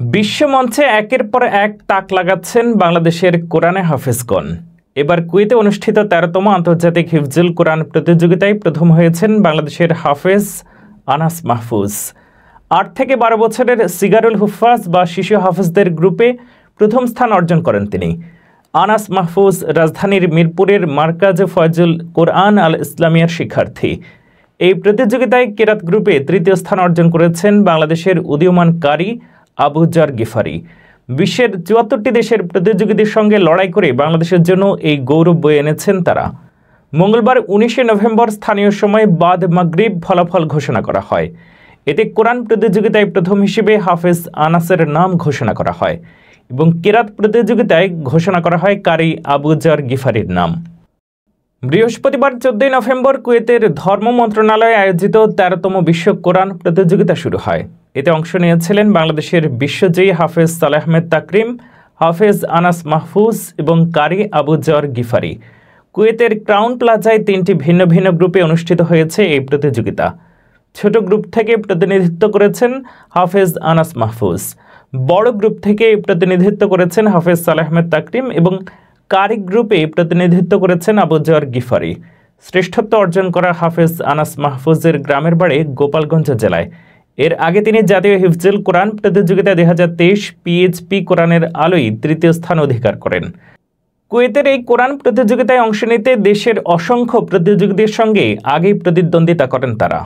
বিশ্বমঞ্চে একের পর এক তাক লাগাচ্ছেন বাংলাদেশের কোরআনে হাফেজগণ। এবার কুয়েতে অনুষ্ঠিত ১৩তম আন্তর্জাতিক হিফজুল কোরআন প্রতিযোগিতায় প্রথম হয়েছেন বাংলাদেশের হাফেজ আনাস মাহফুজ। ৮ থেকে ১২ বছরের সিগারুল হুফাজ বা শিশু হাফেজদের গ্রুপে প্রথম স্থান অর্জন করেন তিনি। আনাস মাহফুজ রাজধানীর মিরপুরের মার্কাজ ফয়জুল কোরআন আল ইসলামিয়ার শিক্ষার্থী। এই প্রতিযোগিতায় কেরাত গ্রুপে তৃতীয় স্থান অর্জন করেছেন বাংলাদেশের উদীয়মান কারি আবু জার গিফারি। বিশ্বের ৭৪টি দেশের প্রতিযোগীদের সঙ্গে লড়াই করে বাংলাদেশের জন্য এই গৌরব বয়ে এনেছেন তারা। মঙ্গলবার ১৯শে নভেম্বর স্থানীয় সময় বাদ মাগরিব ফলাফল ঘোষণা করা হয়। এতে কোরআন প্রতিযোগিতায় প্রথম হিসেবে হাফেজ আনাসের নাম ঘোষণা করা হয় এবং কেরাত প্রতিযোগিতায় ঘোষণা করা হয় কারি আবু জার গিফারির নাম। বৃহস্পতিবার ১৪ নভেম্বর কুয়েতের ধর্ম মন্ত্রণালয়ে আয়োজিত ১৩তম বিশ্ব কোরআন প্রতিযোগিতা শুরু হয়। এতে অংশ নিয়েছিলেন বাংলাদেশের বিশ্বজয়ী হাফেজ সালেহ আহমেদ তাকরিম, হাফেজ আনাস মাহফুজ এবং কারি আবু জার গিফারি। কুয়েতের ক্রাউন প্লাজায় ৩টি ভিন্ন ভিন্ন গ্রুপে অনুষ্ঠিত হয়েছে এই প্রতিযোগিতা। ছোট গ্রুপ থেকে প্রতিনিধিত্ব করেছেন হাফেজ আনাস মাহফুজ, বড় গ্রুপ থেকে প্রতিনিধিত্ব করেছেন হাফেজ সালেহ আহমেদ তাকরিম এবং কারি গ্রুপে প্রতিনিধিত্ব করেছেন আবু জার গিফারি। শ্রেষ্ঠত্ব অর্জন করা হাফেজ আনাস মাহফুজের গ্রামের বাড়ি গোপালগঞ্জ জেলায়। এর আগে তিনি জাতীয় হিফজুল কোরআন প্রতিযোগিতা ২০২৩ পিএইচপি কোরআনের আলোয় তৃতীয় স্থান অধিকার করেন। কুয়েতের এই কোরআন প্রতিযোগিতায় অংশ নিতে দেশের অসংখ্য প্রতিযোগীদের সঙ্গে আগেই প্রতিদ্বন্দ্বিতা করেন তারা।